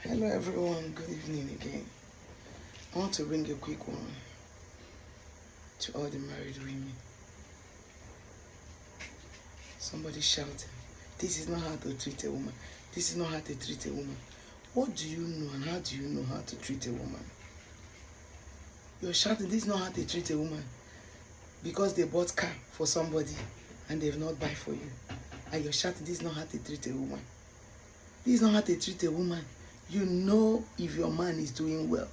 Hello everyone, good evening again. I want to bring a quick one to all the married women. Somebody shouting, this is not how to treat a woman. This is not how to treat a woman. What do you know and how do you know how to treat a woman? You're shouting, this is not how to treat a woman because they bought car for somebody and they've not buy for you. And you're shouting, this is not how to treat a woman. This is not how to treat a woman. You know if your man is doing well.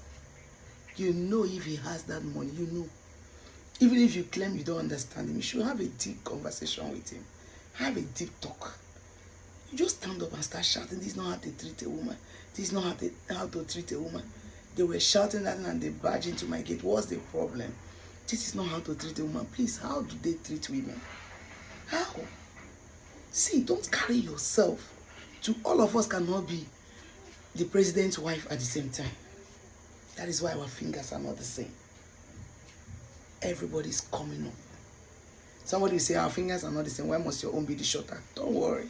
You know if he has that money. You know. Even if you claim you don't understand him, you should have a deep conversation with him. Have a deep talk. You just stand up and start shouting, this is not how to treat a woman. This is not how to treat a woman. They were shouting that and they barged into my gate. What's the problem? This is not how to treat a woman. Please, how do they treat women? How? See, don't carry yourself to all of us cannot be the president's wife at the same time. That is why our fingers are not the same. Everybody's coming up. Somebody will say, our fingers are not the same. Why must your own be the shorter? Don't worry.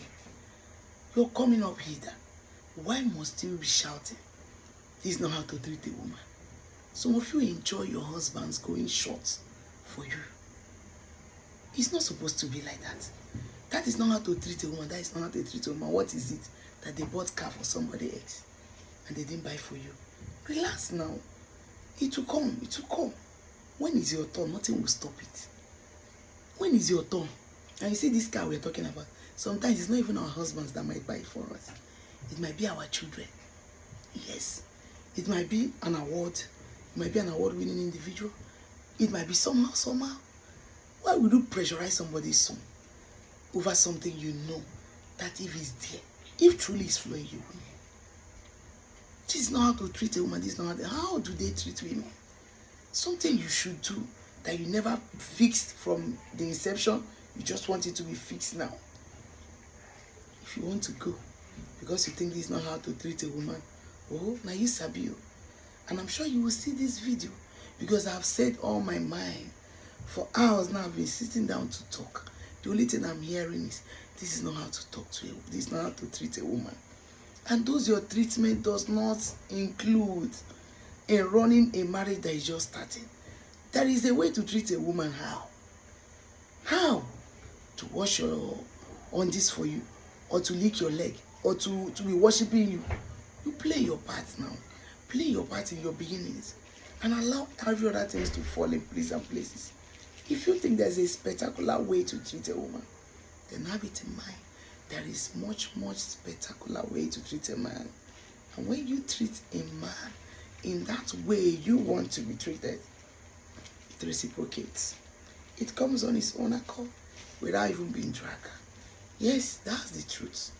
You're coming up hither. Why must you be shouting? This is not how to treat a woman. Some of you enjoy your husbands going short for you. It's not supposed to be like that. That is not how to treat a woman. That is not how to treat a woman. What is it? That they bought car for somebody else and they didn't buy for you. Relax now. It will come. It will come. When is your turn? Nothing will stop it. When is your turn? And you see this car we're talking about. Sometimes it's not even our husbands that might buy it for us. It might be our children. Yes. It might be an award. It might be an award-winning individual. It might be somehow. Why would you pressurize somebody's son over something you know that if he's there, if truly is flowing, you will? This is not how to treat a woman. This is not how do they treat women? Something you should do that you never fixed from the inception, you just want it to be fixed now. If you want to go because you think this is not how to treat a woman, oh, now you sabi you. And I'm sure you will see this video because I've said all my mind. For hours now I've been sitting down to talk. The only thing I'm hearing is this is not how to talk to you. This is not how to treat a woman. And those your treatment does not include in running a marriage that is just starting. There is a way to treat a woman. How? How? To wash your undies for you, or to lick your leg, or to be worshiping you. You play your part now. Play your part in your beginnings and allow every other things to fall in place and places. If you think there's a spectacular way to treat a woman, then have it in mind. There is much spectacular way to treat a man. And when you treat a man in that way you want to be treated, it reciprocates. It comes on its own accord without even being dragged. Yes, that's the truth.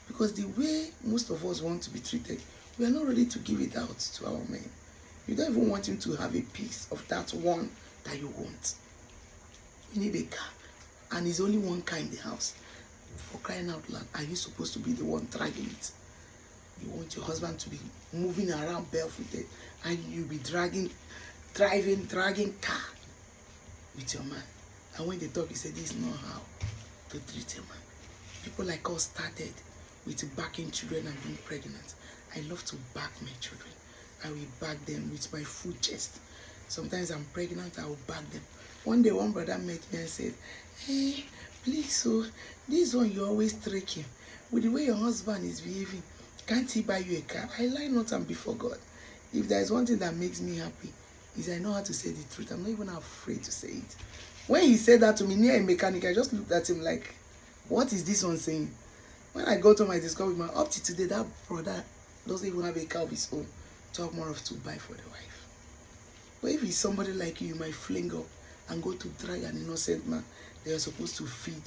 Because the way most of us want to be treated, we are not ready to give it out to our men. You don't even want him to have a piece of that one that you want. You need a car, and there's only one car in the house. For crying out loud, are you supposed to be the one dragging it? You want your husband to be moving around barefooted, and you be dragging car with your man. And when they talk, you say, this is not how to treat a man. People like us started with backing children and being pregnant. I love to back my children. I will back them with my full chest. Sometimes I'm pregnant, I will back them. One day, one brother met me and said, hey, please, so this one you always trick him. With the way your husband is behaving, can't he buy you a car? I lie not and before God. If there is one thing that makes me happy, is I know how to say the truth. I'm not even afraid to say it. When he said that to me near a mechanic, I just looked at him like, what is this one saying? When I go to my discovery, up to today, that brother doesn't even have a car of his own. Talk more of to buy for the wife. But if he's somebody like you might fling up and go to drag an innocent man they are supposed to feed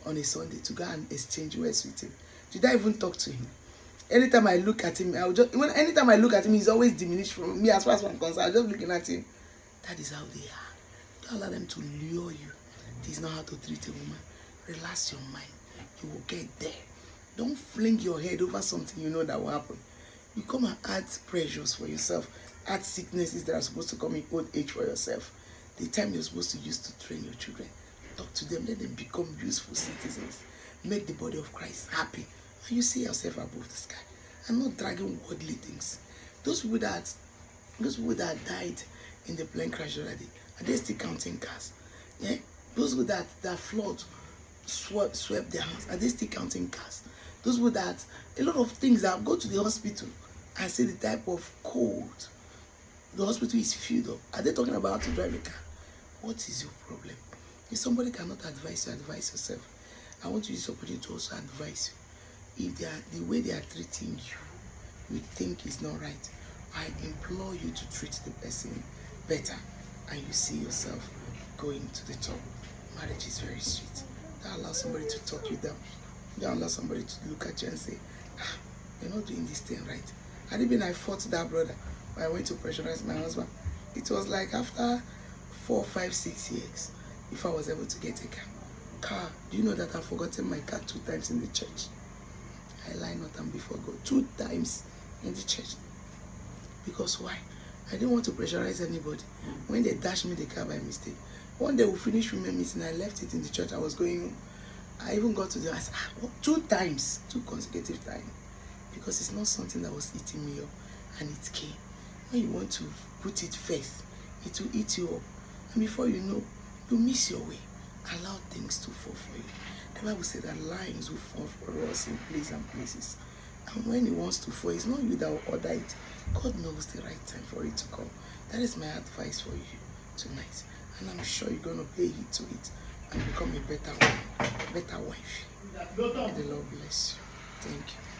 on a Sunday to go and exchange words with him. Did I even talk to him? Anytime I look at him, anytime I look at him, he's always diminished from me as far as I'm concerned. I'm just looking at him. That is how they are. Don't allow them to lure you. This is not how to treat a woman. Relax your mind. You will get there. Don't fling your head over something you know that will happen. You come and add pressures for yourself. Add sicknesses that are supposed to come in old age for yourself. The time you're supposed to use to train your children. Talk to them. Let them become useful citizens. Make the body of Christ happy. And you see yourself above the sky. and not dragging worldly things. Those people that died in the plane crash already, are they still counting cars? Yeah? Those people that flood swept their house, are they still counting cars? Those people that, a lot of things that go to the hospital and see the type of cold the hospital is filled up. Are they talking about how to drive a car? What is your problem? If somebody cannot advise you, advise yourself. I want to use this opportunity to also advise you. If the way they are treating you think is not right, I implore you to treat the person better, and you see yourself going to the top. Marriage is very sweet. Don't allow somebody to talk you down. Don't allow somebody to look at you and say, you're not doing this thing right. And even I fought that brother when I went to pressurize my husband. It was like after 4, 5, 6 years before I was able to get a car. Do you know that I've forgotten my car 2 times in the church? I lie not and before God. 2 times in the church. Because why? I didn't want to pressurize anybody. When they dashed me the car by mistake, one day we finished women meeting, I left it in the church. I was going home. I even got to the house 2 times, 2 consecutive times. Because it's not something that was eating me up, and it came. When you want to put it first, it will eat you up. And before you know, you miss your way. Allow things to fall for you. The Bible says that lines will fall for us in places. And when it wants to fall, it's not you that will order it. God knows the right time for it to come. That is my advice for you tonight. And I'm sure you're going to pay heed to it and become a better wife. May the Lord bless you. Thank you.